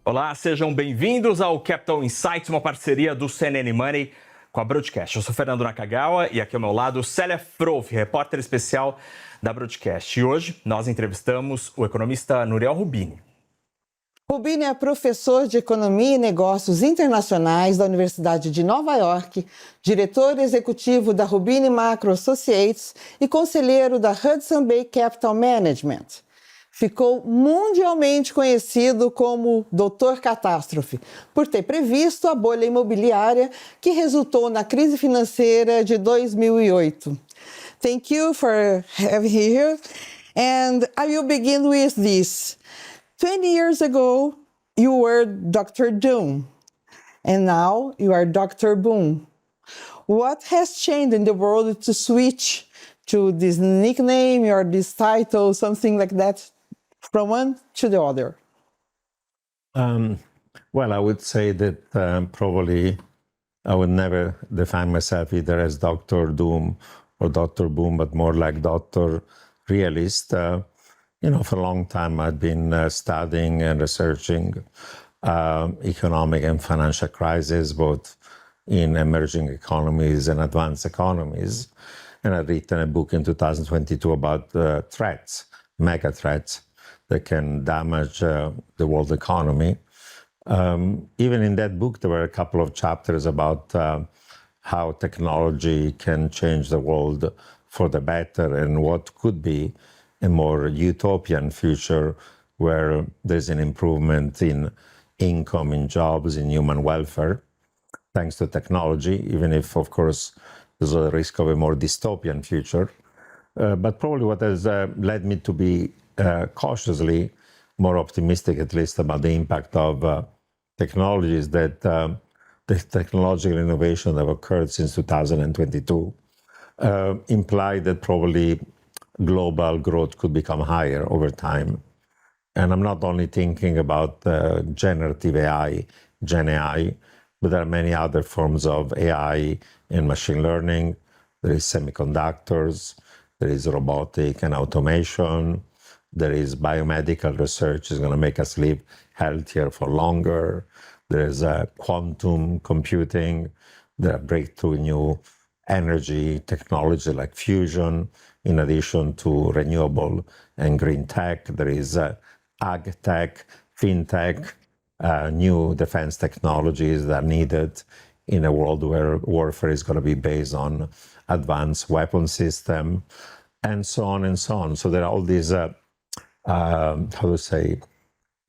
Olá, sejam bem-vindos ao Capital Insights, uma parceria do CNN Money com a Broadcat. Eu sou Fernando Nakagawa e aqui ao meu lado Célia Froufe, repórter especial da Broadcat. E hoje nós entrevistamos o economista Noriel Roubini. Roubini é professor de Economia e Negócios Internacionais da Universidade de Nova York, diretor executivo da Roubini Macro Associates e conselheiro da Hudson Bay Capital Management. Ficou mundialmente conhecido como Dr. Catástrofe, por ter previsto a bolha imobiliária que resultou na crise financeira de 2008. Thank you for having me here, and I will begin with this. 20 years ago, you were Dr. Doom, and now you are Dr. Boom. What has changed in the world to switch to this nickname or this title, something like that, from one to the other? Well, I would say that probably I would never define myself either as Dr. Doom or Dr. Boom, but more like Dr. Realist. For a long time I've been studying and researching economic and financial crises, both in emerging economies and advanced economies. And I've written a book in 2022 about threats, mega threats, that can damage the world economy. Even in that book, there were a couple of chapters about how technology can change the world for the better and what could be a more utopian future where there's an improvement in income, in jobs, in human welfare, thanks to technology, even if, of course, there's a risk of a more dystopian future. But probably what has led me to be cautiously more optimistic, at least, about the impact of technology is that the technological innovation that have occurred since 2022 imply that probably global growth could become higher over time. And I'm not only thinking about generative AI, Gen AI, but there are many other forms of AI and machine learning. There is semiconductors, there is robotic and automation, there is biomedical research is going to make us live healthier for longer. There is quantum computing, there are breakthrough new energy technology like fusion, in addition to renewable and green tech. There is ag tech, fintech, new defense technologies that are needed in a world where warfare is going to be based on advanced weapon system, and so on and so on. So there are all these,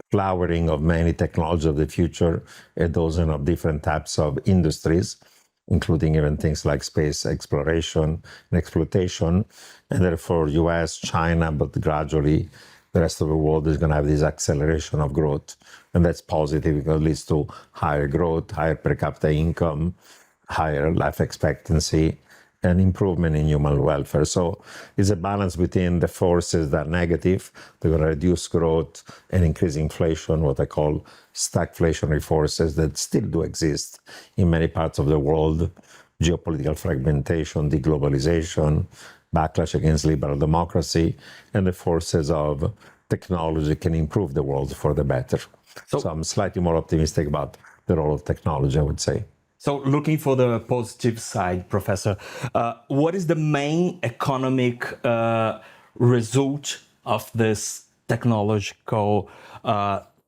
flowering of many technologies of the future, a dozen of different types of industries, including even things like space exploration and exploitation. And therefore, US, China, but gradually the rest of the world is going to have this acceleration of growth. And that's positive because it leads to higher growth, higher per capita income, higher life expectancy, and improvement in human welfare. So it's a balance between the forces that are negative, they're going to reduce growth and increase inflation, what I call stagflationary forces that still do exist in many parts of the world, geopolitical fragmentation, deglobalization, backlash against liberal democracy, and the forces of technology can improve the world for the better. So I'm slightly more optimistic about the role of technology, I would say. So looking for the positive side, Professor, what is the main economic result of this technological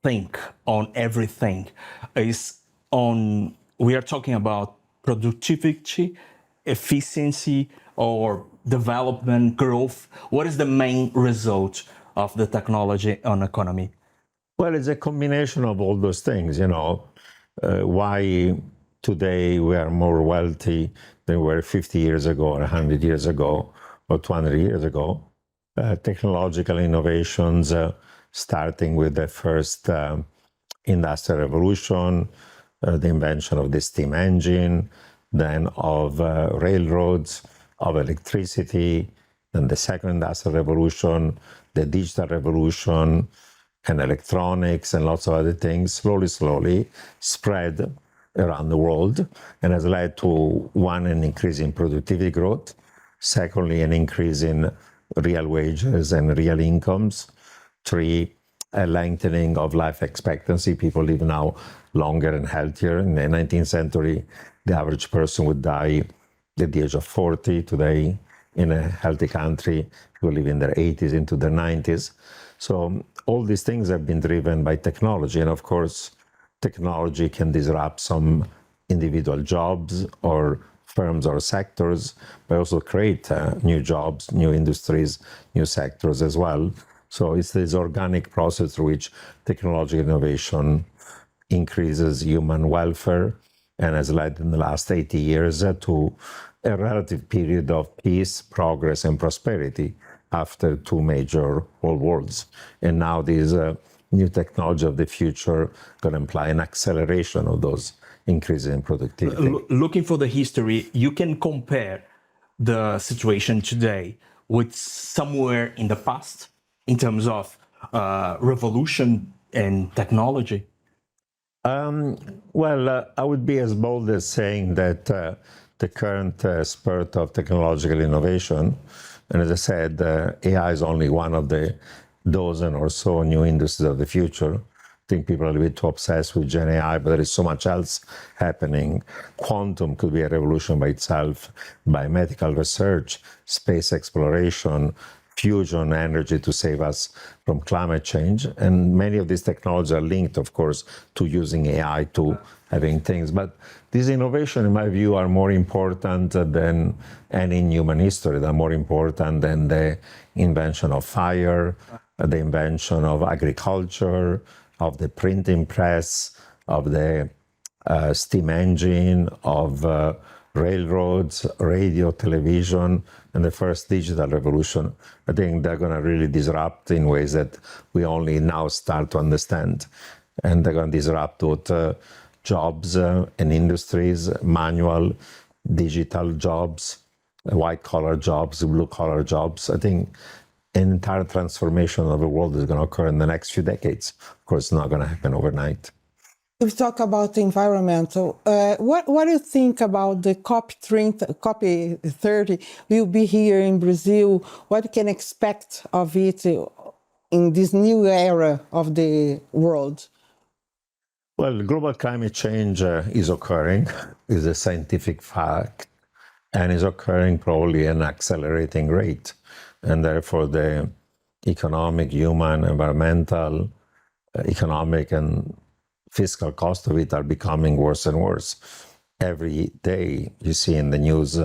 think on everything? We are talking about productivity, efficiency, or development, growth. What is the main result of the technology on economy? Well, it's a combination of all those things, why today we are more wealthy than we were 50 years ago, or 100 years ago, or 200 years ago. Technological innovations, starting with the first industrial revolution, the invention of the steam engine, then of railroads, of electricity, then the second industrial revolution, the digital revolution, and electronics, and lots of other things, slowly spread around the world, and has led to, one, an increase in productivity growth, secondly, an increase in real wages and real incomes, three, a lengthening of life expectancy. People live now longer and healthier. In the 19th century, the average person would die at the age of 40. Today, in a healthy country, people live in their 80s into their 90s. So all these things have been driven by technology. And of course, technology can disrupt some individual jobs or firms or sectors, but also create new jobs, new industries, new sectors as well. So it's this organic process through which technological innovation increases human welfare and has led in the last 80 years to a relative period of peace, progress, and prosperity after two major world wars. And now these new technology of the future going to imply an acceleration of those increases in productivity. Looking for the history, you can compare the situation today with somewhere in the past in terms of revolution and technology? Well, I would be as bold as saying that the current spurt of technological innovation, and as I said, AI is only one of the dozen or so new industries of the future. I think people are a little bit too obsessed with Gen AI, but there is so much else happening. Quantum could be a revolution by itself, biomedical research, space exploration, fusion energy to save us from climate change. And many of these technologies are linked, of course, to using AI to having things. But these innovations, in my view, are more important than any in human history. They're more important than the invention of fire, the invention of agriculture, of the printing press, of the steam engine, of railroads, radio, television, and the first digital revolution. I think they're going to really disrupt in ways that we only now start to understand. And they're going to disrupt both jobs and industries, manual, digital jobs, white-collar jobs, blue-collar jobs. I think an entire transformation of the world is going to occur in the next few decades. Of course, it's not going to happen overnight. If we talk about the environmental, what do you think about the COP30 will be here in Brazil? What can expect of it in this new era of the world? Well, global climate change is occurring, is a scientific fact, and is occurring probably at an accelerating rate. And therefore, the economic, human, environmental, economic, and fiscal cost of it are becoming worse and worse. Every day you see in the news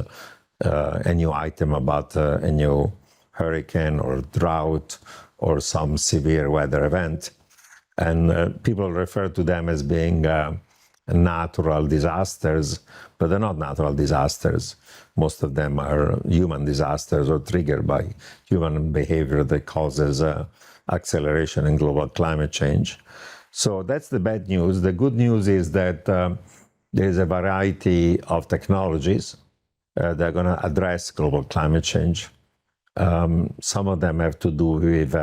a new item about a new hurricane or drought or some severe weather event. And people refer to them as being natural disasters, but they're not natural disasters. Most of them are human disasters or triggered by human behavior that causes acceleration in global climate change. So that's the bad news. The good news is that there is a variety of technologies that are going to address global climate change. Some of them have to do with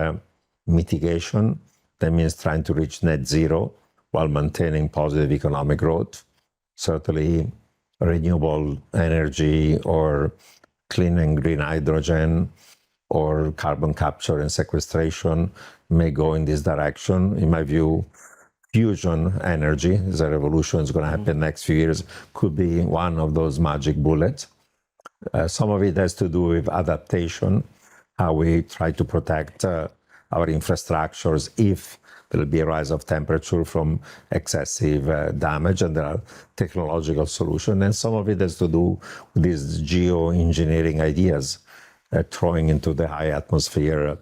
mitigation. That means trying to reach net zero while maintaining positive economic growth. Certainly, renewable energy or clean and green hydrogen or carbon capture and sequestration may go in this direction. In my view, fusion energy is a revolution. It's going to happen next few years. Could be one of those magic bullets. Some of it has to do with adaptation, how we try to protect our infrastructures if there will be a rise of temperature from excessive damage, and there are technological solutions. And some of it has to do with these geoengineering ideas, throwing into the high atmosphere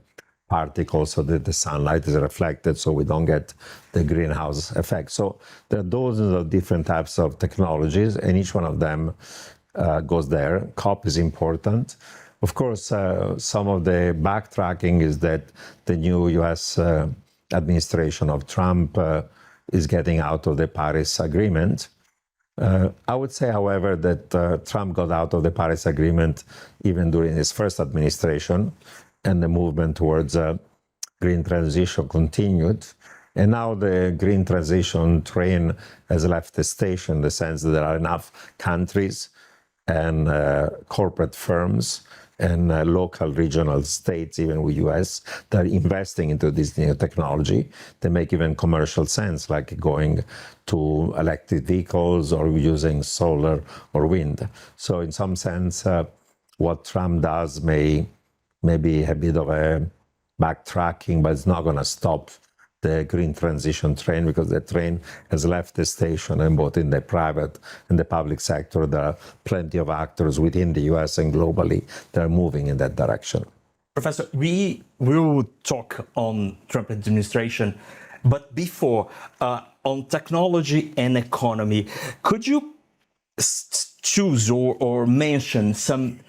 particles so that the sunlight is reflected so we don't get the greenhouse effect. So there are dozens of different types of technologies, and each one of them goes there. COP is important. Of course, some of the backtracking is that the new US administration of Trump is getting out of the Paris Agreement. I would say, however, that Trump got out of the Paris Agreement even during his first administration, and the movement towards green transition continued. And now the green transition train has left the station in the sense that there are enough countries and corporate firms and local regional states, even with US, that are investing into this new technology. They make even commercial sense, like going to electric vehicles or using solar or wind. So in some sense, what Trump does may be a bit of a backtracking, but it's not going to stop the green transition train, because the train has left the station, and both in the private and the public sector, there are plenty of actors within the US and globally that are moving in that direction. Professor, we will talk on Trump administration, but before, on technology and economy, could you choose or mention some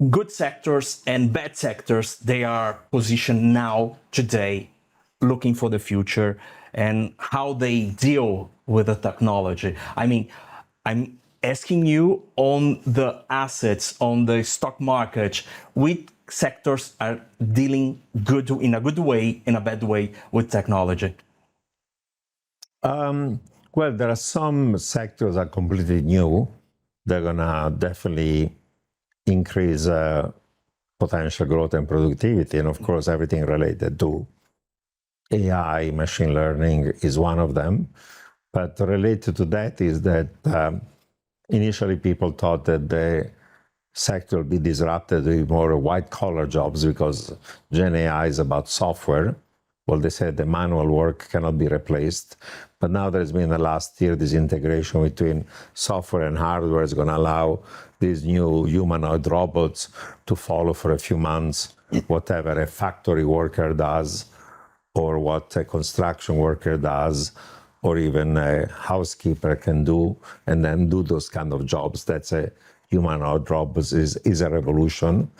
good sectors and bad sectors they are positioned now, today, looking for the future, and how they deal with the technology? I mean, I'm asking you on the assets, on the stock market, which sectors are dealing good in a good way, in a bad way with technology? Well, there are some sectors that are completely new. They're gonna definitely increase potential growth and productivity, and of course, everything related to AI, machine learning is one of them. But related to that is that initially people thought that the sector will be disrupted with more white-collar jobs because Gen AI is about software. Well, they said the manual work cannot be replaced. But now there's been the last year, this integration between software and hardware is going to allow these new humanoid robots to follow for a few months whatever a factory worker does, or what a construction worker does, or even a housekeeper can do, and then do those kind of jobs. That's a humanoid robots is a revolution.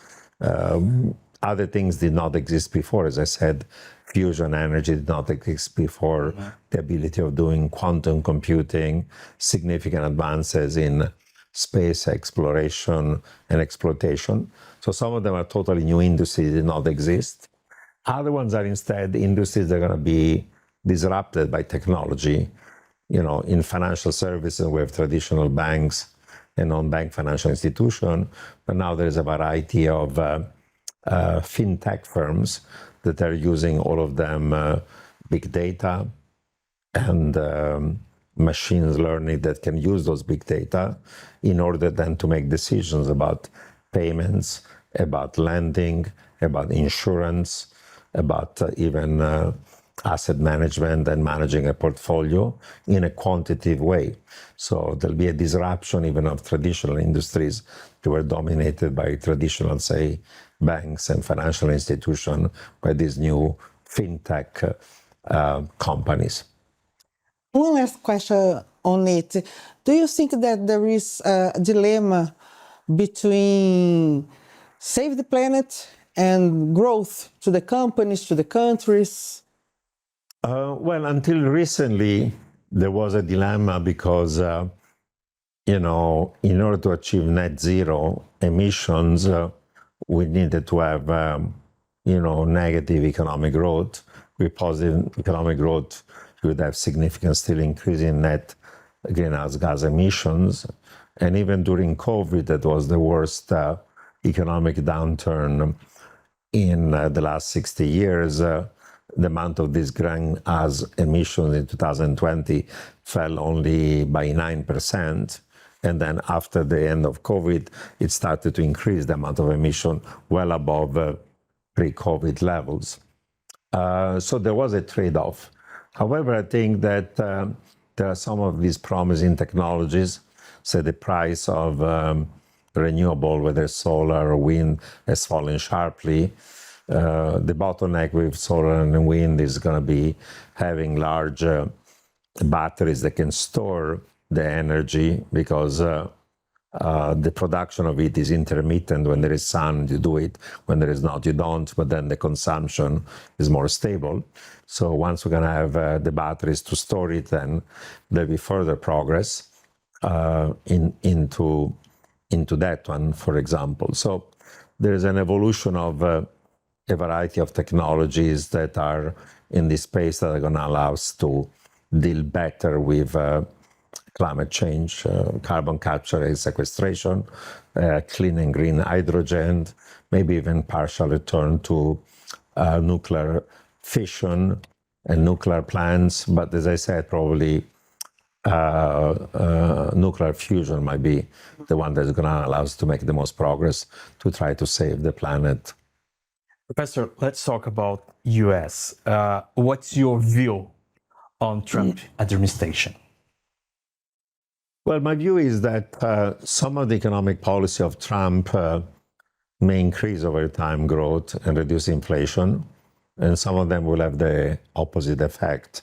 Other things did not exist before. As I said, fusion energy did not exist before. The ability of doing quantum computing, significant advances in space exploration and exploitation. So some of them are totally new industries that did not exist. Other ones are instead industries that are going to be disrupted by technology. You know, in financial services, we have traditional banks and non-bank financial institutions, but now there's a variety of fintech firms that are using, all of them, big data and machine learning that can use those big data in order then to make decisions about payments, about lending, about insurance, about even asset management and managing a portfolio in a quantitative way. So there'll be a disruption even of traditional industries that were dominated by traditional, say, banks and financial institutions, by these new fintech companies. One last question on it. Do you think that there is a dilemma between save the planet and growth to the companies, to the countries? Well, until recently, there was a dilemma because, in order to achieve net zero emissions, we needed to have, negative economic growth. With positive economic growth, you would have significant still increase in net greenhouse gas emissions. And even during COVID, that was the worst economic downturn in the last 60 years. The amount of these greenhouse emissions in 2020 fell only by 9%. And then after the end of COVID, it started to increase the amount of emission well above pre-COVID levels. So there was a trade-off. However, I think that there are some of these promising technologies. So the price of renewable, whether solar or wind, has fallen sharply. The bottleneck with solar and wind is going to be having large batteries that can store the energy, because the production of it is intermittent. When there is sun, you do it. When there is not, you don't. But then the consumption is more stable. So once we're going to have the batteries to store it, then there'll be further progress into that one, for example. So there's an evolution of a variety of technologies that are in this space that are going to allow us to deal better with climate change, carbon capture and sequestration, clean and green hydrogen, maybe even partial return to nuclear fission and nuclear plants. But as I said, probably nuclear fusion might be the one that's going to allow us to make the most progress to try to save the planet. Professor, let's talk about U.S. What's your view on Trump administration? Well, my view is that some of the economic policy of Trump may increase over time growth and reduce inflation, and some of them will have the opposite effect.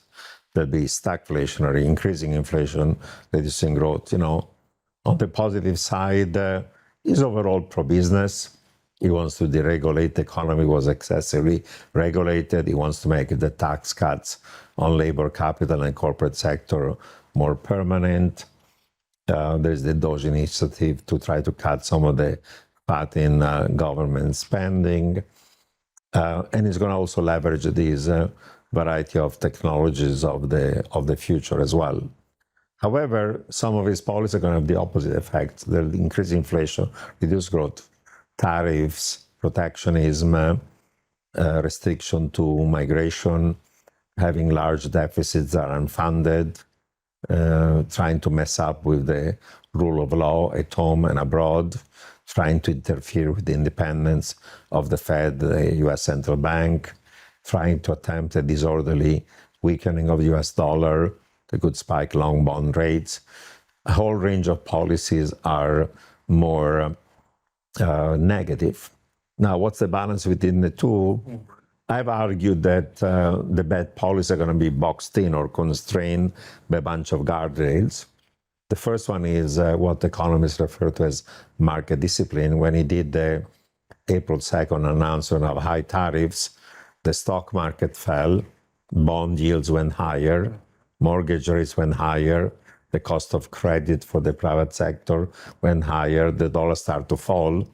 There'll be stagflationary, increasing inflation, reducing growth. You know, on the positive side, he's overall pro-business. He wants to deregulate the economy, was excessively regulated. He wants to make the tax cuts on labor, capital, and corporate sector more permanent. There's the DOGE initiative to try to cut some of the fat in government spending. And he's going to also leverage these variety of technologies of the future as well. However, some of his policies are going to have the opposite effect. They'll increase inflation, reduce growth, tariffs, protectionism, restriction to migration, having large deficits that are unfunded, trying to mess up with the rule of law at home and abroad, trying to interfere with the independence of the Fed, the U.S. Central Bank, trying to attempt a disorderly weakening of the U.S. dollar that could spike long bond rates. A whole range of policies are more negative. Now, what's the balance within the two? I've argued that the bad policies are going to be boxed in or constrained by a bunch of guardrails. The first one is what economists refer to as market discipline. When he did the April 2nd announcement of high tariffs, the stock market fell, bond yields went higher, mortgage rates went higher, the cost of credit for the private sector went higher, the dollar started to fall,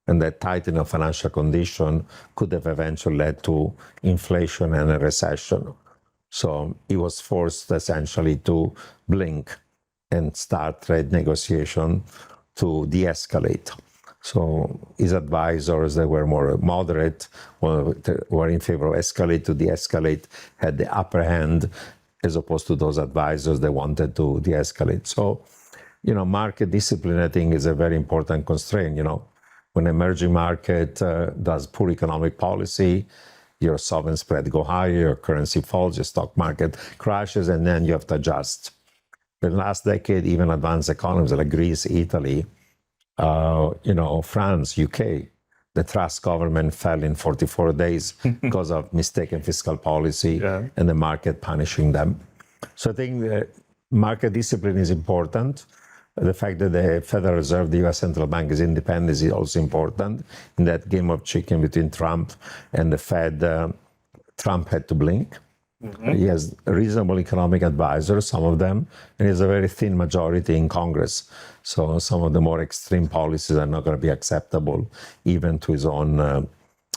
and that tightening of financial condition could have eventually led to inflation and a recession. So he was forced essentially to blink and start trade negotiation to de-escalate. So his advisors that were more moderate, were in favor of escalate to de-escalate, had the upper hand, as opposed to those advisors that wanted to de-escalate. So, you know, market discipline, I think, is a very important constraint. You know, when an emerging market does poor economic policy, your sovereign spread go higher, your currency falls, your stock market crashes, and then you have to adjust. The last decade, even advanced economies like Greece, Italy, France, UK, the Truss government fell in 44 days because of mistaken fiscal policy and the market punishing them. So I think market discipline is important. The fact that the Federal Reserve, the U.S. Central Bank, is independent is also important. In that game of chicken between Trump and the Fed, Trump had to blink. He has reasonable economic advisors, some of them, and he has a very thin majority in Congress. So some of the more extreme policies are not going to be acceptable even to his own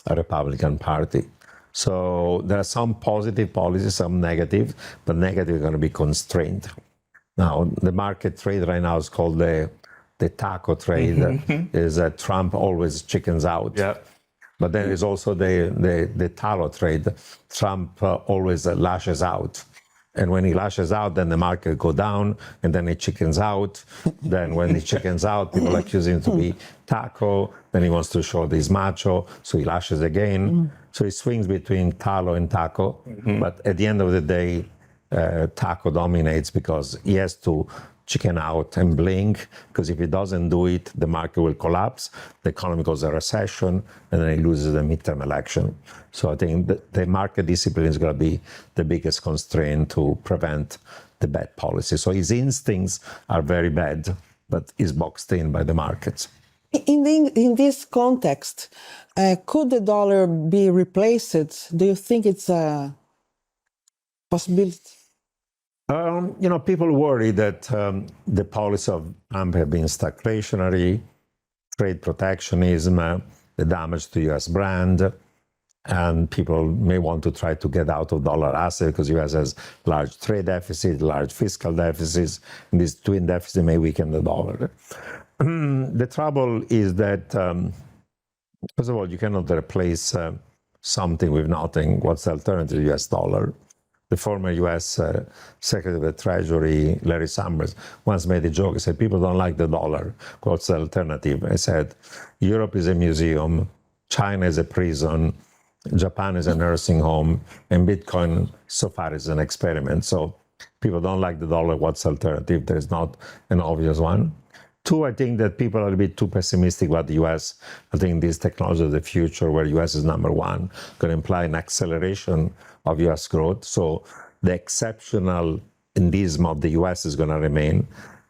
Republican Party. So there are some positive policies, some negative, but negative are going to be constrained. Now, the market trade right now is called the taco trade, is that Trump always chickens out. Yeah. But then there's also the taro trade. Trump always lashes out. And when he lashes out, then the market go down, and then he chickens out. Then when he chickens out, people accuse him to be taco. Then he wants to show that he's macho, so he lashes again. So he swings between talo and taco. But at the end of the day, taco dominates because he has to chicken out and blink, because if he doesn't do it, the market will collapse, the economy goes a recession, and then he loses the midterm election. So I think the market discipline is going to be the biggest constraint to prevent the bad policy. So his instincts are very bad, but he's boxed in by the markets. In this context, could the dollar be replaced? Do you think it's a possibility? People worry that the policy of Trump have been stagflationary, trade protectionism, the damage to U.S. brand, and people may want to try to get out of dollar asset because U.S. has large trade deficits, large fiscal deficits, and these twin deficits may weaken the dollar. The trouble is that, first of all, you cannot replace something with nothing. What's the alternative to the US dollar? The former US Secretary of the Treasury, Larry Summers, once made a joke. He said, people don't like the dollar. What's the alternative? I said, Europe is a museum, China is a prison, Japan is a nursing home, and Bitcoin so far is an experiment. So people don't like the dollar. What's the alternative? There's not an obvious one. Two, I think that people are a bit too pessimistic about the US. I think this technology of the future, where US is number one, going to imply an acceleration of US growth. So the exceptionalism of the US is going to remain.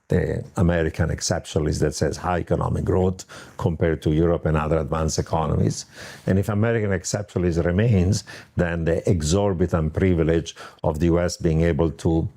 The American exceptionalism that says high economic growth compared to Europe and other advanced economies. And if American exceptionalism remains, then the exorbitant privilege of the US being able to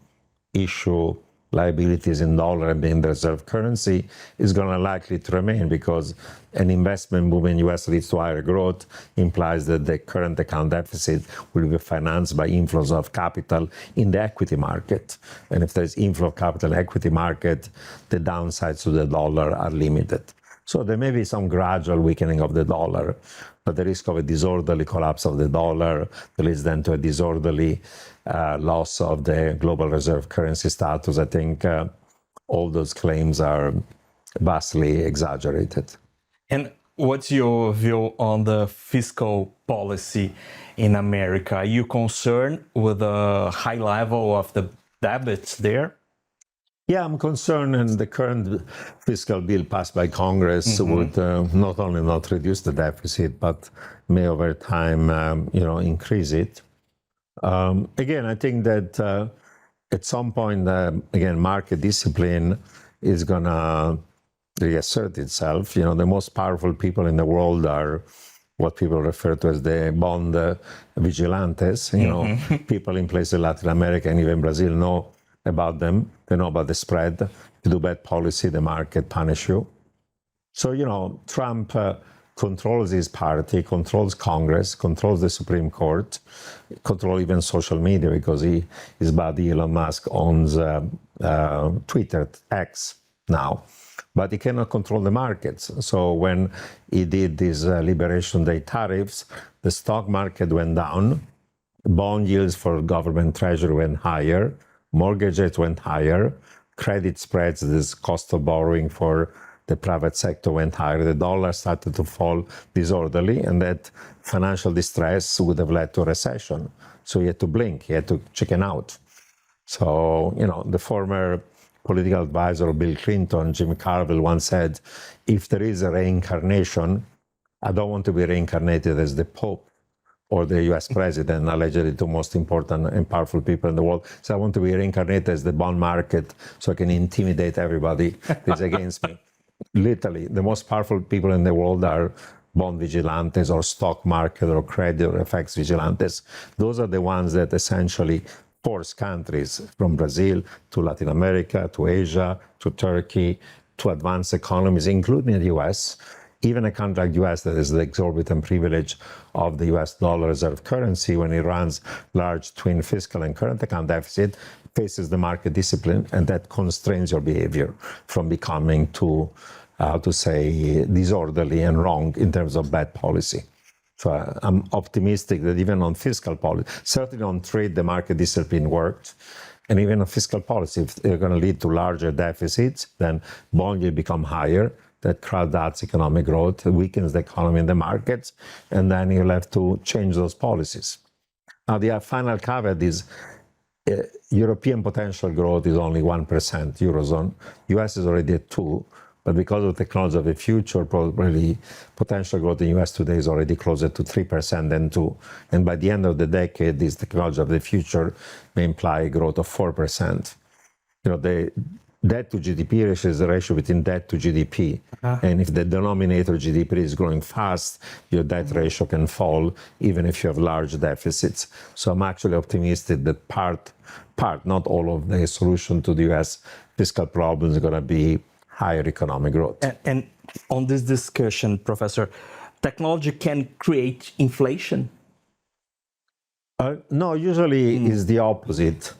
issue liabilities in dollar and being the reserve currency is going to likely to remain, because an investment move in U.S. leads to higher growth, implies that the current account deficit will be financed by inflows of capital in the equity market. And if there's inflow of capital in the equity market, the downsides to the dollar are limited. So there may be some gradual weakening of the dollar, but the risk of a disorderly collapse of the dollar that leads then to a disorderly loss of the global reserve currency status, I think all those claims are vastly exaggerated. And what's your view on the fiscal policy in America? Are you concerned with the high level of the debts there? Yeah, I'm concerned, and the current fiscal bill passed by Congress would not only not reduce the deficit, but may over time, increase it. Again, I think that at some point, again, market discipline is going to reassert itself. You know, the most powerful people in the world are what people refer to as the bond vigilantes. You know, people in places in Latin America and even Brazil know about them. They know about the spread. If you do bad policy, the market punish you. So, Trump controls his party, controls Congress, controls the Supreme Court, controls even social media, because his buddy Elon Musk owns Twitter, X now. But he cannot control the markets. So when he did these Liberation Day tariffs, the stock market went down, bond yields for government treasury went higher, mortgage rates went higher, credit spreads, this cost of borrowing for the private sector went higher, the dollar started to fall disorderly, and that financial distress would have led to a recession. So he had to blink, he had to chicken out. So, the former political advisor of Bill Clinton, Jim Carville, once said, if there is a reincarnation, I don't want to be reincarnated as the Pope or the US president, allegedly the most important and powerful people in the world. So I want to be reincarnated as the bond market so I can intimidate everybody that's against me. Literally, the most powerful people in the world are bond vigilantes or stock market or credit or FX vigilantes. Those are the ones that essentially force countries from Brazil to Latin America, to Asia, to Turkey, to advanced economies, including the US. Even a country like the US that is the exorbitant privilege of the US dollar reserve currency, when it runs large twin fiscal and current account deficit, faces the market discipline, and that constrains your behavior from becoming too, disorderly and wrong in terms of bad policy. So I'm optimistic that even on fiscal policy, certainly on trade, the market discipline worked. And even on fiscal policy, if they're going to lead to larger deficits, then bond yields become higher. That crowd out economic growth, weakens the economy and the markets, and then you'll have to change those policies. Now, the final caveat is European potential growth is only 1%, Eurozone. US is already at 2%, but because of technology of the future, probably potential growth in US today is already closer to 3% than 2%. And by the end of the decade, this technology of the future may imply a growth of 4%. The debt to GDP ratio is the ratio between debt to GDP. And if the denominator GDP is growing fast, your debt ratio can fall even if you have large deficits. So I'm actually optimistic that part, not all of the solution to the US fiscal problems is going to be higher economic growth. And on this discussion, Professor, technology can create inflation? No, usually it's the opposite.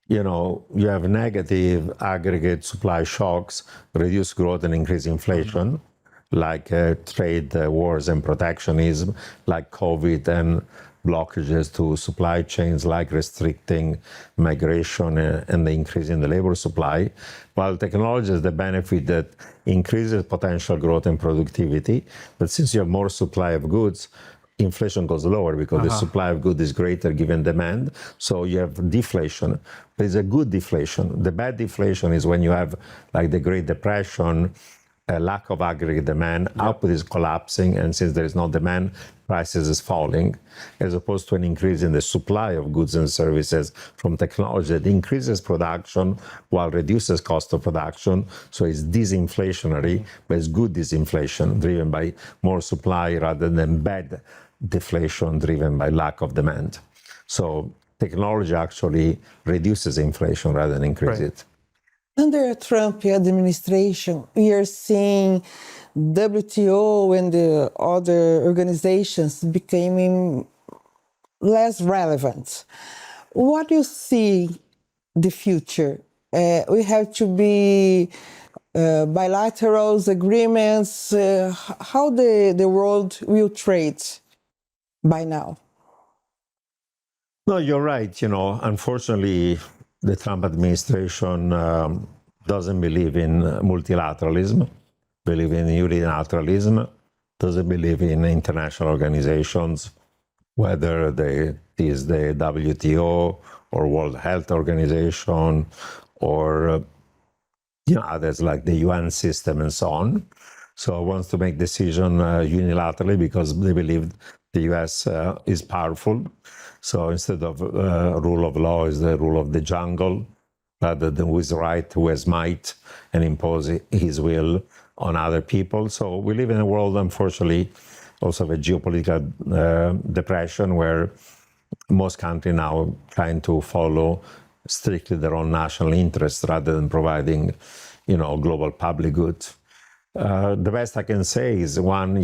you have negative aggregate supply shocks, reduce growth and increase inflation, like trade wars and protectionism, like COVID and blockages to supply chains, like restricting migration and the increase in the labor supply, while technology has the benefit that increases potential growth and productivity. But since you have more supply of goods, inflation goes lower because the supply of goods is greater given demand. So you have deflation. There's a good deflation. The bad deflation is when you have, like the Great Depression, a lack of aggregate demand, output is collapsing, and since there is no demand, prices is falling, as opposed to an increase in the supply of goods and services from technology that increases production while reduces cost of production. So it's disinflationary, but it's good disinflation driven by more supply rather than bad deflation driven by lack of demand. So technology actually reduces inflation rather than increase it. Under Trump administration, we are seeing WTO and the other organizations becoming less relevant. What do you see the future? We have to be bilateral agreements. How the world will trade by now? No, you're right. Unfortunately, the Trump administration doesn't believe in multilateralism, believe in unilateralism, doesn't believe in international organizations, whether it is the WTO or World Health Organization or others like the UN system and so on. So wants to make decisions unilaterally because they believe the US is powerful. So instead of rule of law is the rule of the jungle, rather than who is right, who has might, and impose his will on other people. So we live in a world, unfortunately, also of a geopolitical depression where most countries now trying to follow strictly their own national interests rather than providing, global public goods. The best I can say is one,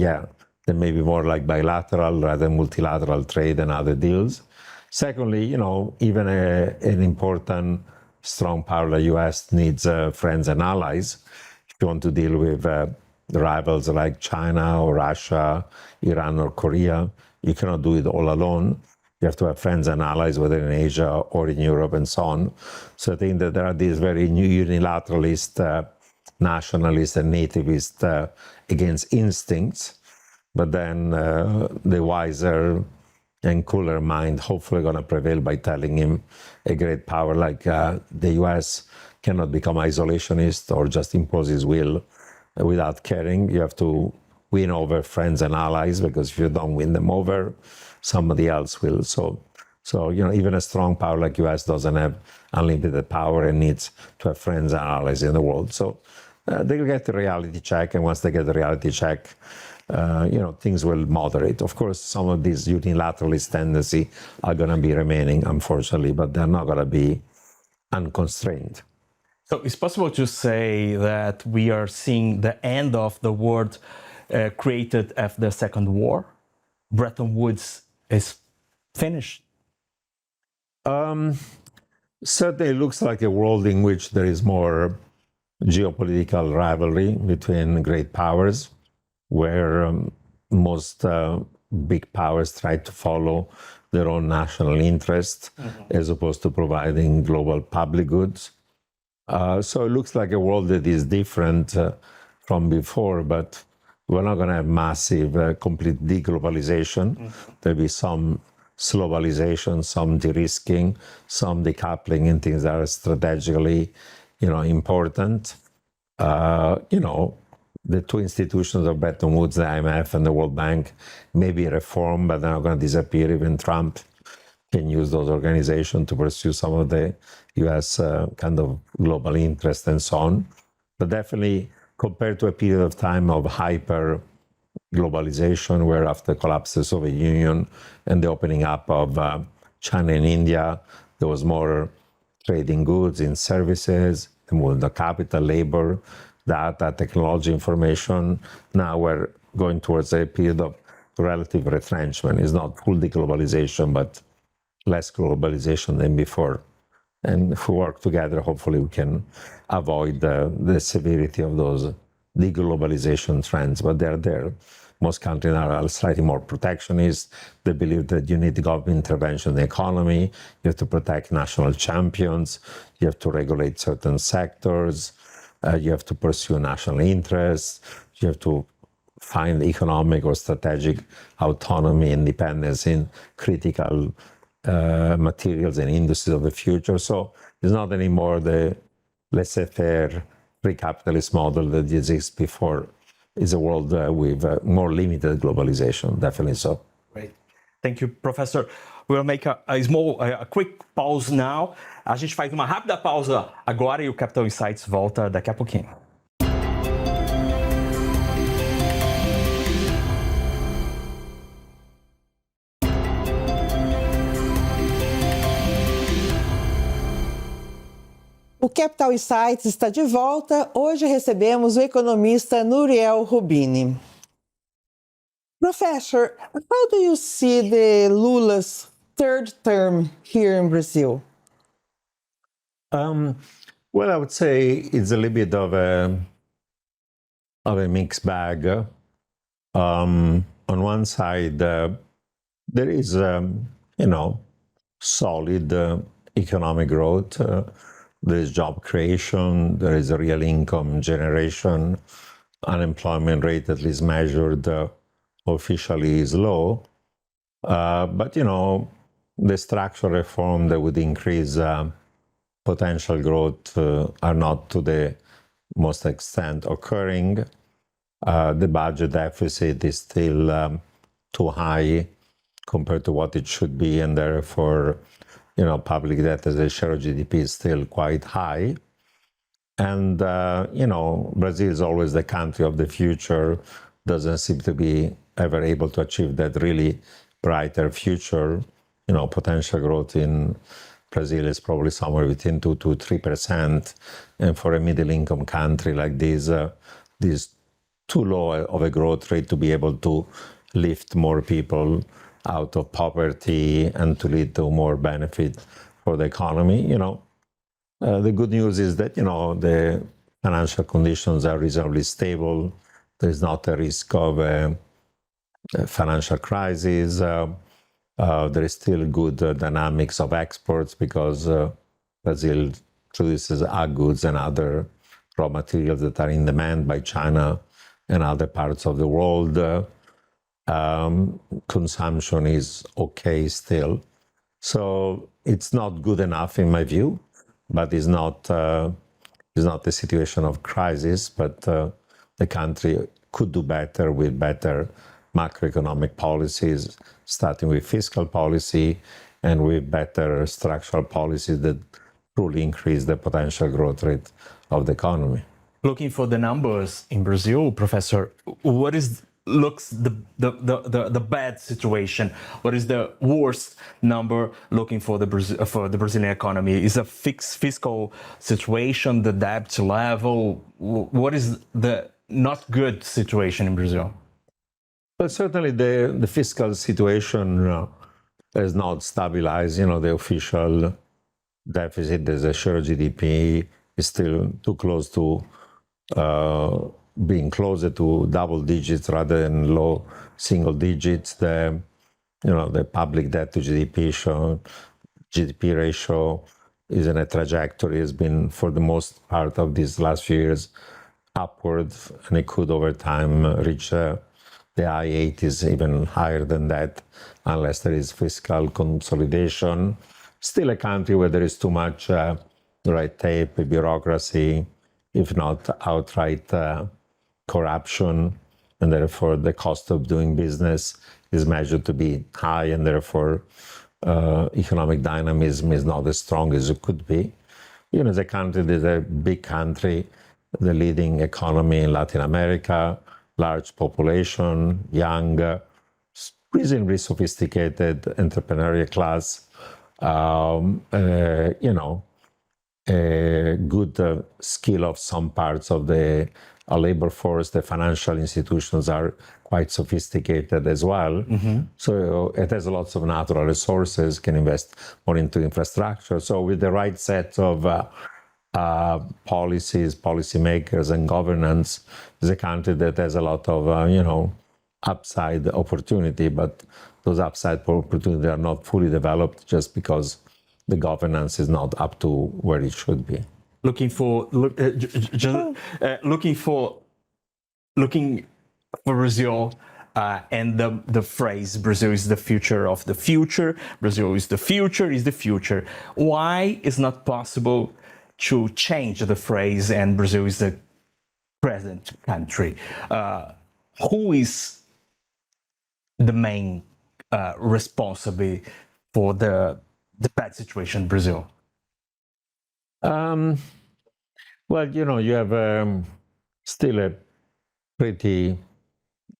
there may be more like bilateral rather than multilateral trade and other deals. Secondly, even an important, strong power like the US needs friends and allies. If you want to deal with rivals like China or Russia, Iran or Korea, you cannot do it all alone. You have to have friends and allies, whether in Asia or in Europe and so on. So I think that there are these very new unilateralist, nationalist and nativist against instincts. But then the wiser and cooler mind hopefully going to prevail by telling him a great power like the US cannot become isolationist or just impose his will without caring. You have to win over friends and allies, because if you don't win them over, somebody else will. So even a strong power like US doesn't have unlimited power and needs to have friends and allies in the world. So they'll get the reality check, and once they get the reality check, things will moderate. Of course, some of these unilateralist tendencies are going to be remaining, unfortunately, but they're not going to be unconstrained. So it's possible to say that we are seeing the end of the world created after the Second War? Bretton Woods is finished? Certainly it looks like a world in which there is more geopolitical rivalry between great powers, where most big powers try to follow their own national interest as opposed to providing global public goods. So it looks like a world that is different from before, but we're not going to have massive, complete deglobalization. There'll be some slowbalization, some de-risking, some decoupling in things that are strategically, important. The two institutions of Bretton Woods, the IMF and the World Bank, may be reformed, but they're not going to disappear. Even Trump can use those organizations to pursue some of the U.S. Kind of global interest and so on. But definitely, compared to a period of time of hyper globalization, where after the collapse of the Soviet Union and the opening up of China and India, there was more trade in goods, in services, the movement of capital, labor, data, technology, information. Now we're going towards a period of relative retrenchment. It's not full deglobalization, but less globalization than before. And if we work together, hopefully we can avoid the severity of those deglobalization trends, but they're there. Most countries are slightly more protectionist. They believe that you need government intervention in the economy. You have to protect national champions. You have to regulate certain sectors. You have to pursue national interests. You have to find economic or strategic autonomy, independence in critical materials and industries of the future. So it's not anymore the laissez-faire pre-capitalist model that exists before. It's a world with more limited globalization, definitely so. Great. Thank you, Professor. We'll make a quick pause now. A gente faz uma rápida pausa agora e o Capital Insights volta daqui a pouquinho. O Capital Insights está de volta. Hoje recebemos o economista Noriel Roubini. Professor, how do you see the Lula's third term here in Brazil? Well, I would say it's a little bit of a mixed bag. On one side, there is, solid economic growth. There is job creation. There is a real income generation. Unemployment rate, at least measured officially, is low. But, the structural reform that would increase potential growth are not to the most extent occurring. The budget deficit is still too high compared to what it should be, and therefore, public debt as a share of GDP is still quite high. And, Brazil is always the country of the future, doesn't seem to be ever able to achieve that really brighter future. Potential growth in Brazil is probably somewhere between 2 to 3%. And for a middle-income country like this too low of a growth rate to be able to lift more people out of poverty and to lead to more benefit for the economy. The good news is that, the financial conditions are reasonably stable. There's not a risk of a financial crisis. There is still good dynamics of exports because Brazil produces ag goods and other raw materials that are in demand by China and other parts of the world. Consumption is okay still. So it's not good enough in my view, but it's not a situation of crisis, but the country could do better with better macroeconomic policies, starting with fiscal policy and with better structural policies that truly increase the potential growth rate of the economy. Looking for the numbers in Brazil, Professor, what looks the bad situation? What is the worst number looking for the Brazilian economy? Is a fixed fiscal situation, the debt level? What is the not good situation in Brazil? But certainly the fiscal situation has not stabilized. The official deficit as a share of GDP is still too close to being closer to double digits rather than low single digits. The public debt to GDP ratio is in a trajectory, has been for the most part of these last few years upward, and it could over time reach the high 80s, even higher than that, unless there is fiscal consolidation. Still a country where there is too much red tape, bureaucracy, if not outright corruption, and therefore the cost of doing business is measured to be high, and therefore economic dynamism is not as strong as it could be. As a country that is a big country, the leading economy in Latin America, large population, young, reasonably sophisticated entrepreneurial class, a good skill of some parts of the a labor force. The financial institutions are quite sophisticated as well. So it has lots of natural resources, can invest more into infrastructure. So with the right set of policies, policymakers, and governance, is a country that has a lot of, upside opportunity, but those upside opportunities are not fully developed just because the governance is not up to where it should be. Looking for Brazil and the phrase "Brazil is the future of the future." Brazil is the future. Is the future. Why is not possible to change the phrase and Brazil is the present country? Who is the main responsible for the bad situation in Brazil? Well, you have still a pretty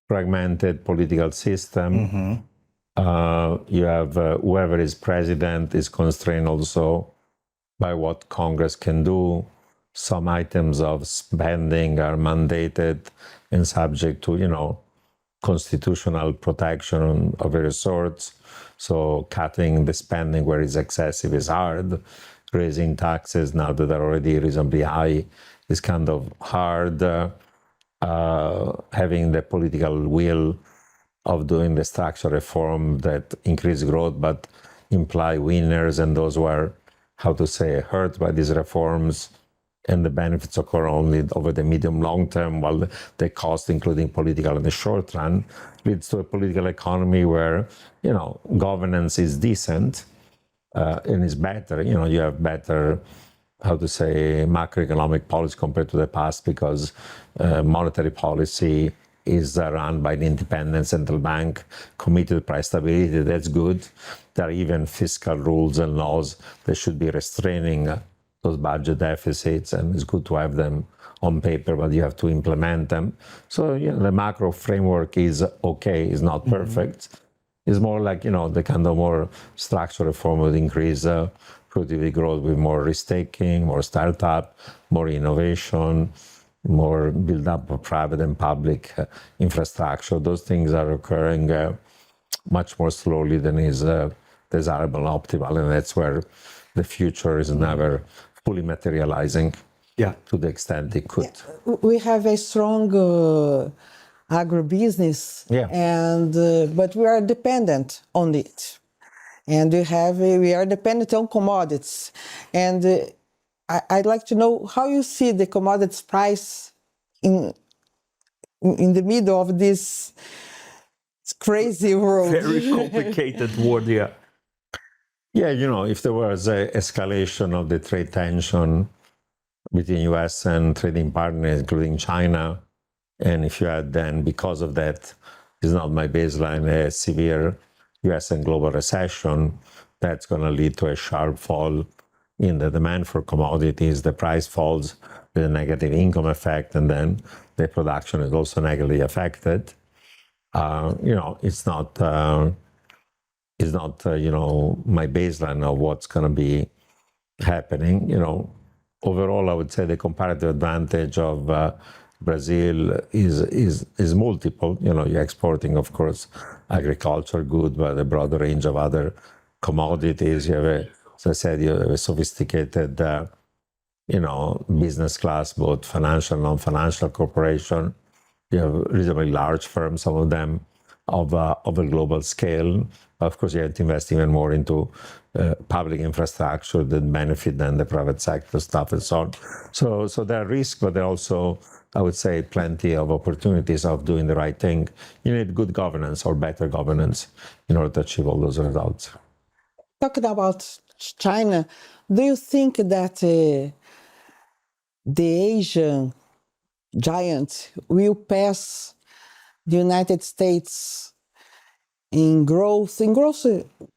fragmented political system. You have whoever is president is constrained also by what Congress can do. Some items of spending are mandated and subject to, constitutional protection of various sorts. So cutting the spending where it's excessive is hard. Raising taxes now that are already reasonably high is kind of hard. Having the political will of doing the structural reform that increase growth but imply winners and those who are, hurt by these reforms, and the benefits occur only over the medium long term, while the cost, including political in the short run, leads to a political economy where, governance is decent and is better. You have better, macroeconomic policy compared to the past because monetary policy is run by an independent central bank committed to price stability. That's good. There are even fiscal rules and laws that should be restraining those budget deficits, and it's good to have them on paper, but you have to implement them. So the macro framework is okay, is not perfect. It's more like, the kind of more structural reform would increase productivity growth with more risk-taking, more startup, more innovation, more build-up of private and public infrastructure. Those things are occurring much more slowly than is desirable and optimal, and that's where the future is never fully materializing to the extent it could. We have a strong agribusiness, but we are dependent on it. And we are dependent on commodities. And I'd like to know how you see the commodities price in the middle of this crazy world. Very complicated world, yeah. Yeah, if there was an escalation of the trade tension between U.S. and trading partners, including China, and if you had then, because of that, is not my baseline, a severe U.S. and global recession, that's going to lead to a sharp fall in the demand for commodities. The price falls with a negative income effect, and then the production is also negatively affected. It's not my baseline of what's going to be happening. Overall, I would say the comparative advantage of Brazil is multiple. You're exporting, of course, agriculture goods, but a broader range of other commodities. You have as I said, you have a sophisticated, business class, both financial and non-financial corporation. You have reasonably large firms, some of them of a global scale. Of course, you have to invest even more into public infrastructure that benefit than the private sector stuff and so on. So there are risks, but there are also, I would say, plenty of opportunities of doing the right thing. You need good governance or better governance in order to achieve all those results. Talking about China, do you think that the Asian giant will pass the United States in growth? In growth,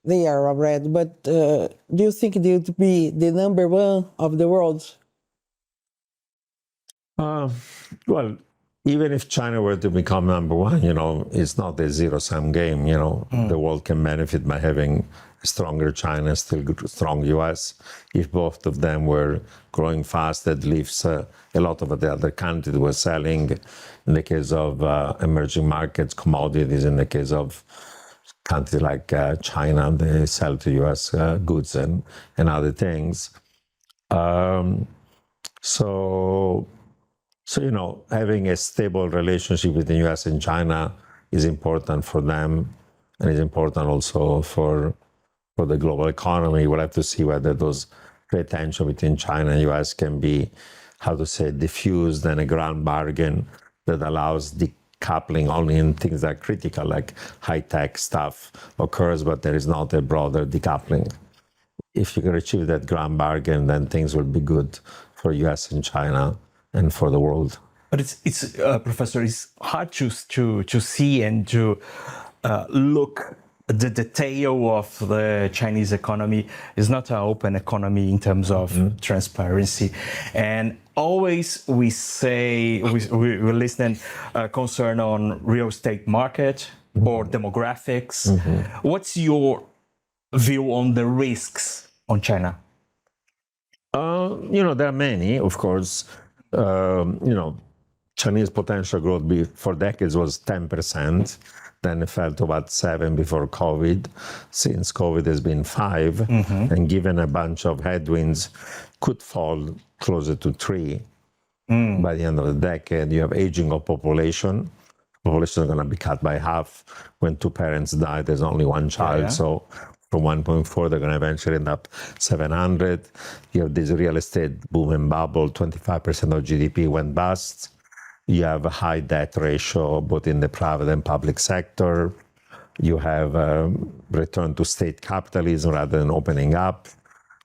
they are already, but do you think they would be the number one of the world? Well, even if China were to become number one, it's not a zero-sum game. The world can benefit by having a stronger China, still strong U.S. If both of them were growing fast, that leaves a lot of the other countries were selling. In the case of emerging markets, commodities. In the case of countries like China, they sell to U.S. Goods and other things. So, having a stable relationship between U.S. and China is important for them, and is important also for the global economy. We'll have to see whether those trade tension between China and U.S. can be, diffused and a grand bargain that allows decoupling only in things that are critical, like high-tech stuff occurs, but there is not a broader decoupling. If you can achieve that grand bargain, then things will be good for U.S. and China and for the world. But it's Professor, it's hard to see and to look at the detail of the Chinese economy. It's not an open economy in terms of transparency. And always we say, we listen concern on real estate market or demographics. What's your view on the risks on China? There are many, of course. Chinese potential growth for decades was 10%. Then it fell to about 7% before COVID. Since COVID has been 5%, and given a bunch of headwinds, could fall closer to 3% by the end of the decade. You have aging of population. Population is going to be cut by half. When 2 parents die, there's only 1 child. So from 1.4, they're going to eventually end up 700. You have this real estate boom and bubble. 25% of GDP went bust. You have a high debt ratio, both in the private and public sector. You have return to state capitalism rather than opening up.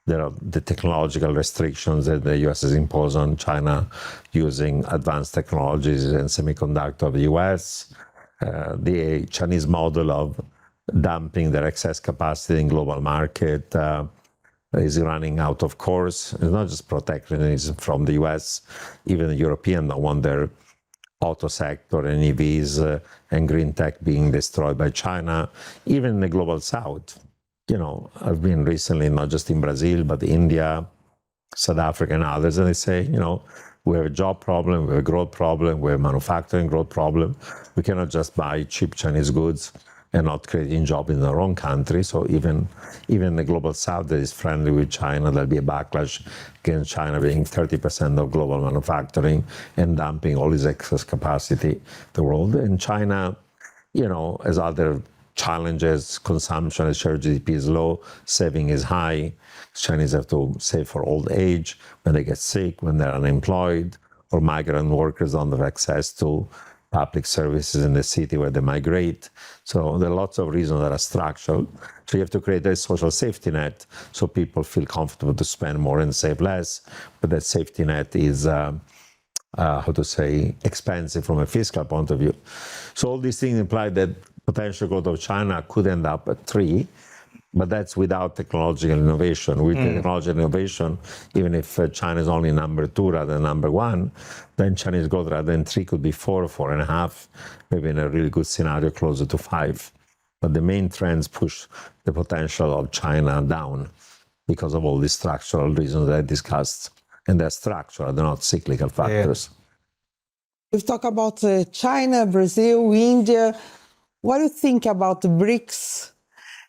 There are the technological restrictions that the U.S. has imposed on China using advanced technologies and semiconductor of the U.S. The Chinese model of dumping their excess capacity in global market is running out of course. It's not just protectionism from the U.S. Even the Europeans don't want their auto sector and EVs and green tech being destroyed by China. Even in the global south, I've been recently not just in Brazil, but India, South Africa and others, and they say, we have a job problem, we have a growth problem, we have a manufacturing growth problem. We cannot just buy cheap Chinese goods and not creating jobs in their own country. So even the global south that is friendly with China, there'll be a backlash against China being 30% of global manufacturing and dumping all this excess capacity the world. And China, as other challenges, consumption, as share GDP is low, saving is high. Chinese have to save for old age, when they get sick, when they're unemployed, or migrant workers don't have access to public services in the city where they migrate. So there are lots of reasons that are structural. So you have to create a social safety net so people feel comfortable to spend more and save less. But that safety net is, expensive from a fiscal point of view. So all these things imply that potential growth of China could end up at 3%. But that's without technological innovation. With technological innovation, even if China is only number 2 rather than number 1, then Chinese growth rather than 3 could be 4 or 4.5, maybe in a really good scenario closer to 5. But the main trends push the potential of China down because of all these structural reasons that I discussed. And they're structural, they're not cyclical factors. We've talked about China, Brazil, India. What do you think about the BRICS?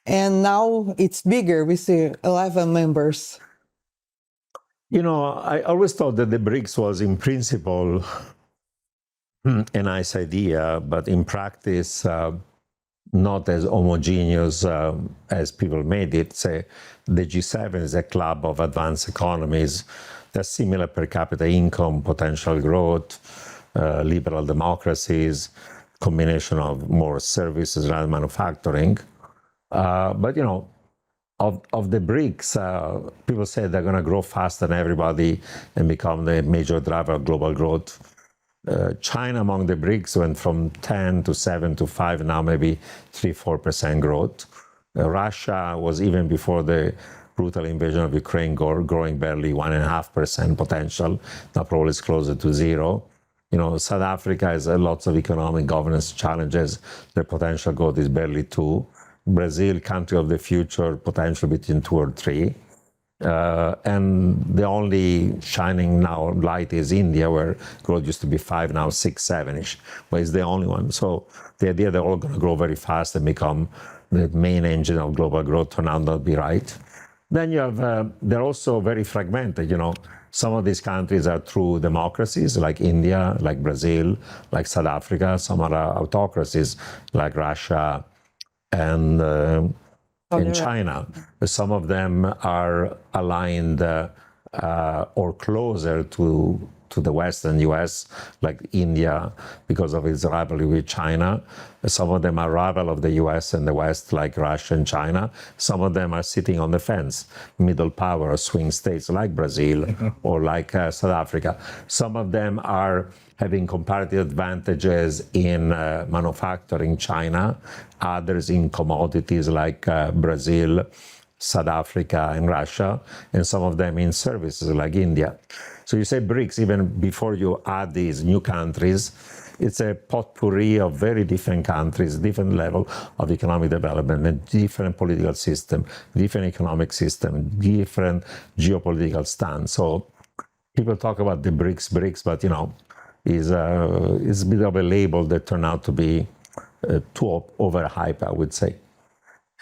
And now it's bigger with 11 members. I always thought that the BRICS was in principle a nice idea, but in practice not as homogeneous as people made it. Say, the G7 is a club of advanced economies. They're similar per capita income, potential growth, liberal democracies, combination of more services rather than manufacturing. But of the BRICS, people say they're going to grow faster than everybody and become the major driver of global growth. China among the BRICS went from 10 to 7 to 5, now maybe 3-4% growth. Russia was, even before the brutal invasion of Ukraine, growing barely 1.5% potential. Now probably it's closer to 0. South Africa has lots of economic governance challenges. Their potential growth is barely 2. Brazil, country of the future, potential between 2 or 3. And the only shining now light is India, where growth used to be 5, now 6, 7-ish, but it's the only one. So the idea they're all going to grow very fast and become the main engine of global growth turned out not to be right. Then you have, they're also very fragmented. Some of these countries are true democracies, like India, like Brazil, like South Africa. Some are autocracies, like Russia and in China. Some of them are aligned or closer to the West and US, like India, because of its rivalry with China. Some of them are rival of the US and the West, like Russia and China. Some of them are sitting on the fence, middle power or swing states, like Brazil or like South Africa. Some of them are having comparative advantages in manufacturing, China, others in commodities like Brazil, South Africa, and Russia, and some of them in services like India. So you say BRICS, even before you add these new countries, it's a potpourri of very different countries, different level of economic development, and different political system, different economic system, different geopolitical stance. So people talk about the BRICS, but is a bit of a label that turned out to be too overhyped, I would say.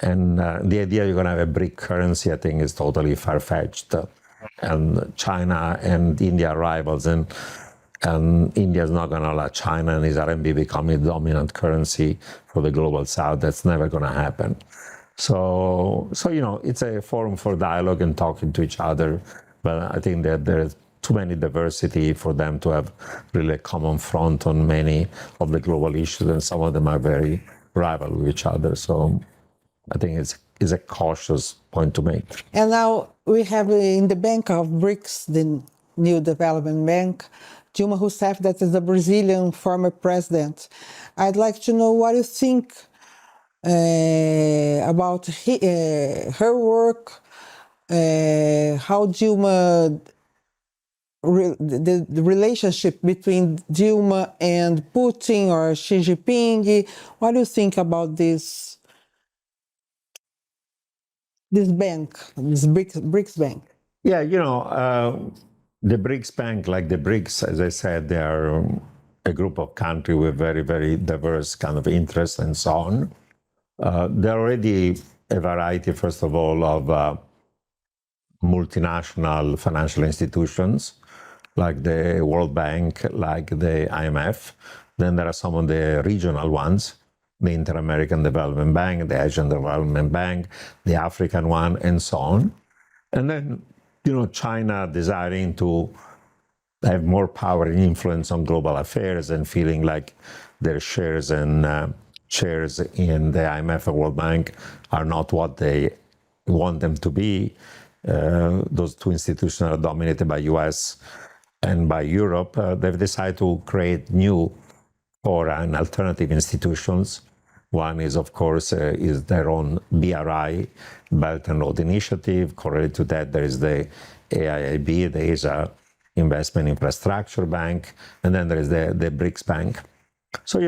And the idea you're going to have a BRIC currency, I think, is totally far-fetched. And China and India are rivals, and India is not going to let China and its RMB become a dominant currency for the global South. That's never going to happen. So it's a forum for dialogue and talking to each other. But I think that there's too many diversity for them to have really a common front on many of the global issues, and some of them are very rival with each other. So I think it's a cautious point to make. And now we have in the Bank of BRICS, the new development bank, Dilma Rousseff, that is the Brazilian former president. I'd like to know what you think about her work, how Dilma, the relationship between Dilma and Putin or Xi Jinping. What do you think about this bank, this BRICS bank? Yeah, the BRICS bank, like the BRICS, as I said, they are a group of countries with very, very diverse kind of interests and so on. There are already a variety, first of all, of multinational financial institutions, like the World Bank, like the IMF. Then there are some of the regional ones, the Inter-American Development Bank, the Asian Development Bank, the African one, and so on. And then, China desiring to have more power and influence on global affairs and feeling like their shares and shares in the IMF and World Bank are not what they want them to be. Those two institutions are dominated by US and by Europe. They've decided to create new or an alternative institutions. One is, of course, is their own BRI, Belt and Road Initiative. Correlated to that, there is the AIIB, the Asia Investment Infrastructure Bank, and then there is the BRICS Bank. So,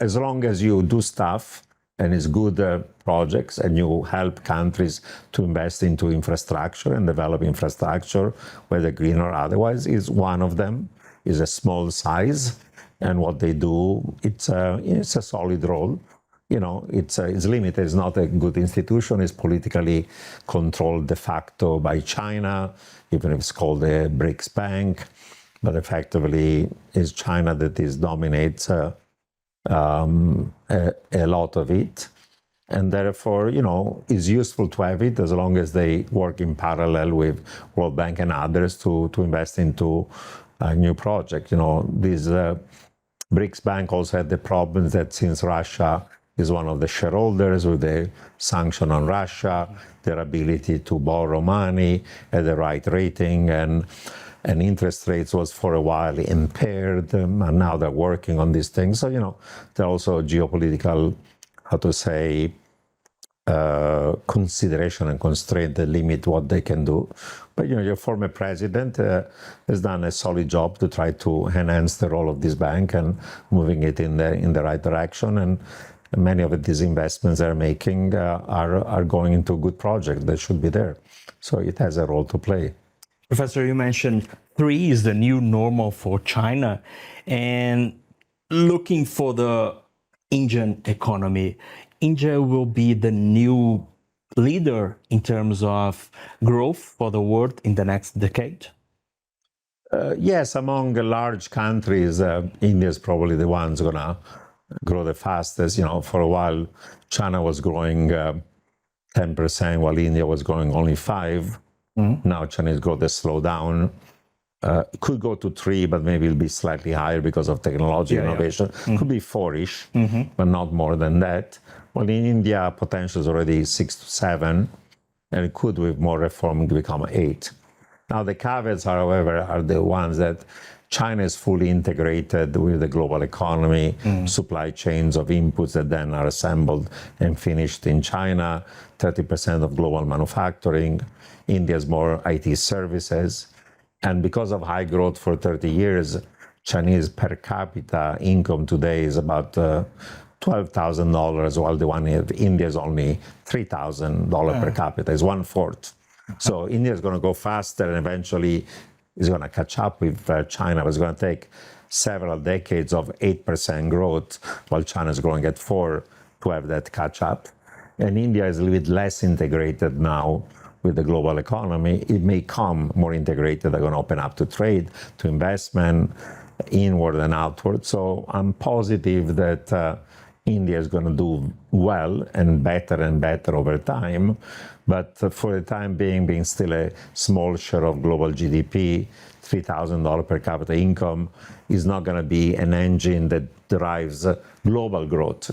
as long as you do stuff and it's good projects and you help countries to invest into infrastructure and develop infrastructure, whether green or otherwise, is one of them, is a small size. And what they do, it's a solid role. It's limited. It's not a good institution. It's politically controlled de facto by China, even if it's called the BRICS Bank. But effectively, it's China that dominates a lot of it. And therefore, it's useful to have it as long as they work in parallel with World Bank and others to invest into a new project. This BRICS Bank also had the problem that since Russia is one of the shareholders with the sanction on Russia, their ability to borrow money at the right rating and interest rates was for a while impaired, and now they're working on these things. So, there are also geopolitical, consideration and constraint that limit what they can do. But your former president has done a solid job to try to enhance the role of this bank and moving it in the right direction. And many of these investments they're making are going into good projects that should be there. So it has a role to play. Professor, you mentioned 3 is the new normal for China, and looking for the Indian economy. India will be the new leader in terms of growth for the world in the next decade? Yes, among the large countries, India is probably the one going to grow the fastest. For a while, China was growing 10%, while India was growing only 5%. Now Chinese growth has slowed down. It could go to 3, but maybe it'll be slightly higher because of technology innovation. Could be 4-ish, but not more than that. Well, in India, potential is already 6 to 7, and it could, with more reform, become 8. Now, the caveats, however, are the ones that China is fully integrated with the global economy, supply chains of inputs that then are assembled and finished in China, 30% of global manufacturing. India is more IT services. And because of high growth for 30 years, Chinese per capita income today is about $12,000, while the one in India is only $3,000 per capita. It's 1/4. So India is going to go faster and eventually is going to catch up with China. It's going to take several decades of 8% growth, while China is growing at 4 to have that catch up. And India is a little bit less integrated now with the global economy. It may come more integrated. They're going to open up to trade, to investment, inward and outward. So I'm positive that India is going to do well and better over time. But for the time being still a small share of global GDP, $3,000 per capita income is not going to be an engine that drives global growth.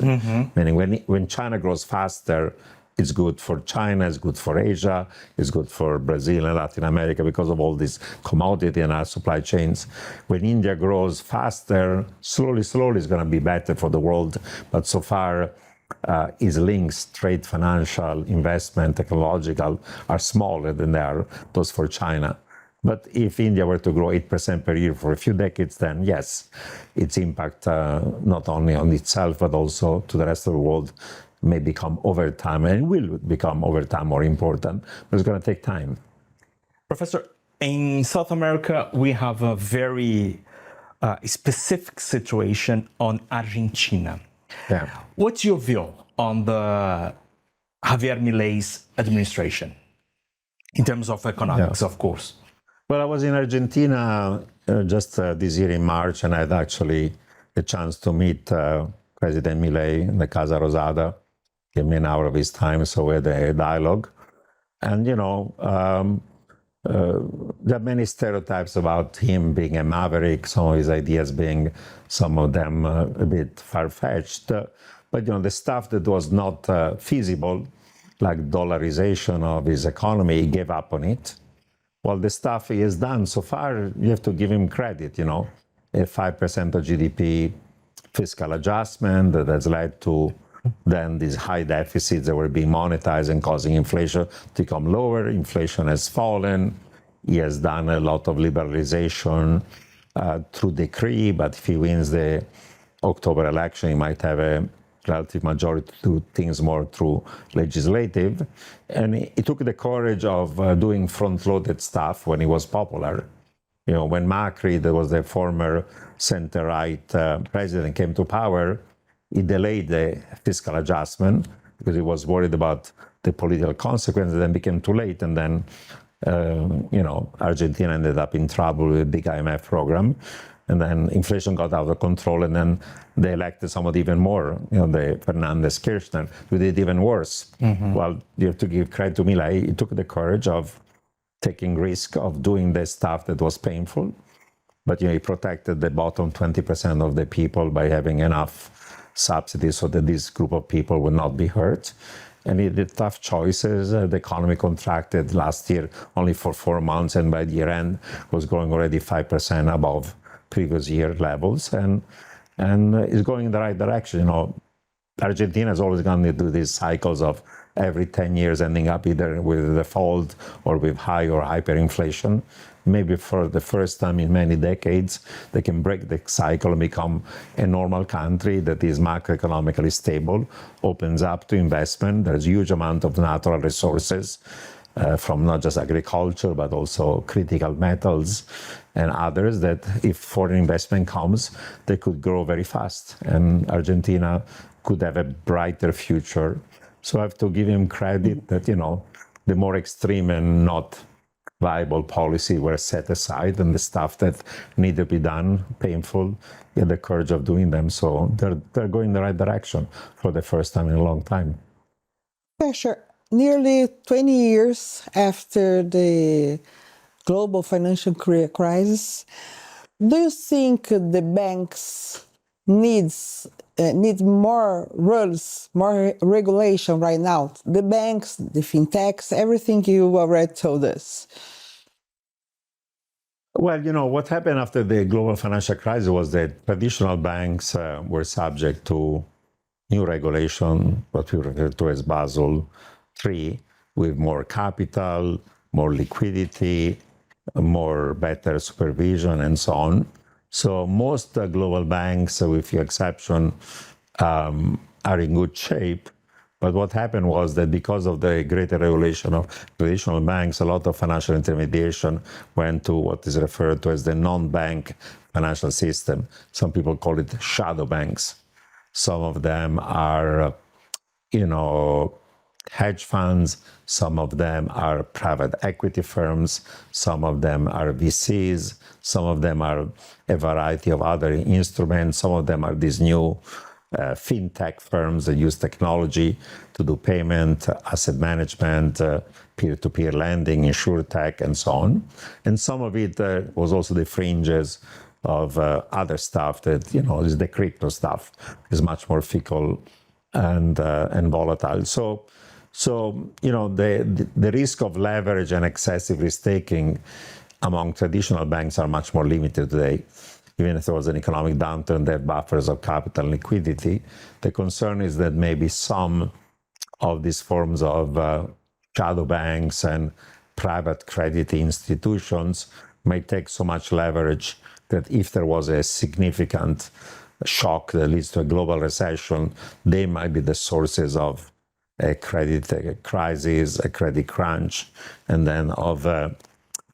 Meaning when China grows faster, it's good for China, it's good for Asia, it's good for Brazil and Latin America because of all these commodity and our supply chains. When India grows faster, slowly it's going to be better for the world. But so far, its links, trade, financial, investment, technological, are smaller than they are those for China. But if India were to grow 8% per year for a few decades, then yes, its impact not only on itself, but also to the rest of the world may become over time, and will become over time more important, but it's going to take time. Professor, in South America, we have a very specific situation on Argentina. Yeah. What's your view on the Javier Milei's administration in terms of economics, of course? Well, I was in Argentina just this year in March, and I had actually the chance to meet President Milei in the Casa Rosada. Gave me an hour of his time, so we had a dialogue. And, there are many stereotypes about him being a maverick, some of his ideas being, some of them a bit far-fetched. But, the stuff that was not feasible, like dollarization of his economy, he gave up on it. Well, the stuff he has done so far, you have to give him credit, a 5% of GDP fiscal adjustment that has led to then these high deficits that were being monetized and causing inflation to become lower. Inflation has fallen. He has done a lot of liberalization through decree, but if he wins the October election, he might have a relative majority to do things more through legislative. And he took the courage of doing front-loaded stuff when he was popular. When Macri, that was the former center-right president, came to power, he delayed the fiscal adjustment because he was worried about the political consequences, then became too late. And then, Argentina ended up in trouble with a big IMF program. And then inflation got out of control, and then they elected somebody even more, the Fernandez Kirchner, who did even worse. Well, you have to give credit to Milei. He took the courage of taking risk of doing the stuff that was painful. But, he protected the bottom 20% of the people by having enough subsidies so that this group of people would not be hurt. And he did tough choices. The economy contracted last year only for 4 months, and by the year end was growing already 5% above previous year levels, and is going in the right direction. Argentina is always going to do these cycles of every 10 years ending up either with a default or with high or hyperinflation. Maybe for the first time in many decades, they can break the cycle and become a normal country that is macroeconomically stable, opens up to investment. There's a huge amount of natural resources from not just agriculture, but also critical metals and others that if foreign investment comes, they could grow very fast. And Argentina could have a brighter future. So I have to give him credit that, the more extreme and not viable policy were set aside, and the stuff that need to be done, painful, get the courage of doing them. So they're going in the right direction for the first time in a long time. Yeah, sure. Nearly 20 years after the global financial crisis, do you think the banks need more rules, more regulation right now? The banks, the fintechs, everything you already told us. Well, what happened after the global financial crisis was that traditional banks were subject to new regulation, what we refer to as Basel III, with more capital, more liquidity, better supervision, and so on. So most global banks, with few exceptions, are in good shape. But what happened was that because of the greater regulation of traditional banks, a lot of financial intermediation went to what is referred to as the non-bank financial system. Some people call it shadow banks. Some of them are, hedge funds. Some of them are private equity firms. Some of them are VCs. Some of them are a variety of other instruments. Some of them are these new fintech firms that use technology to do payment, asset management, peer-to-peer lending, insurtech, and so on. And some of it was also the fringes of other stuff that, is the crypto stuff, is much more fickle and volatile. So the risk of leverage and excessive risk-taking among traditional banks are much more limited today. Even if there was an economic downturn, they have buffers of capital and liquidity. The concern is that maybe some of these forms of shadow banks and private credit institutions may take so much leverage that if there was a significant shock that leads to a global recession, they might be the sources of a credit crisis, a credit crunch, and then of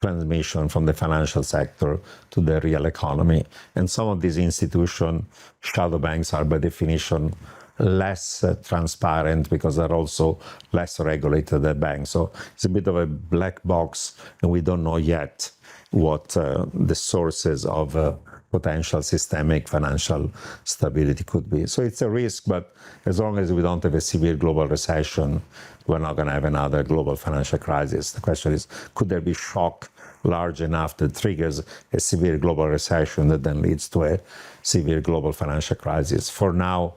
transmission from the financial sector to the real economy. And some of these institutions, shadow banks, are by definition less transparent because they're also less regulated than banks. So it's a bit of a black box, and we don't know yet what the sources of potential systemic financial stability could be. So it's a risk, but as long as we don't have a severe global recession, we're not going to have another global financial crisis. The question is, could there be shock large enough that triggers a severe global recession that then leads to a severe global financial crisis? For now,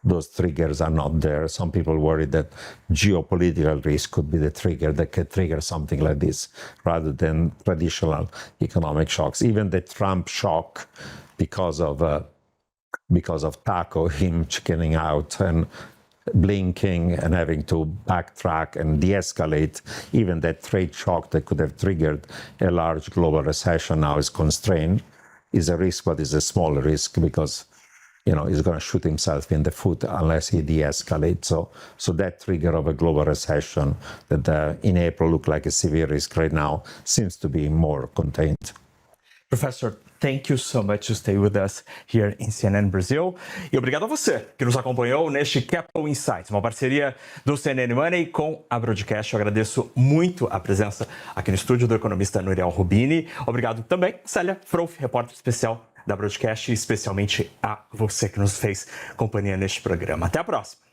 those triggers are not there. Some people worry that geopolitical risk could be the trigger that could trigger something like this, rather than traditional economic shocks. Even the Trump shock, because of Taco, him chickening out and blinking and having to backtrack and de-escalate, even that trade shock that could have triggered a large global recession now is constrained, is a risk, but is a small risk because he's going to shoot himself in the foot unless he de-escalates. So that trigger of a global recession that in April looked like a severe risk right now seems to be more contained. Professor, thank you so much to stay with us here in CNN Brasil. E obrigado a você que nos acompanhou neste Capital Insights, uma parceria do CNN Money com a Broadcat. Eu agradeço muito a presença aqui no estúdio do economista Noriel Roubini. Obrigado também, Célia Froufe, repórter especial da Broadcat, e especialmente a você que nos fez companhia neste programa. Até a próxima!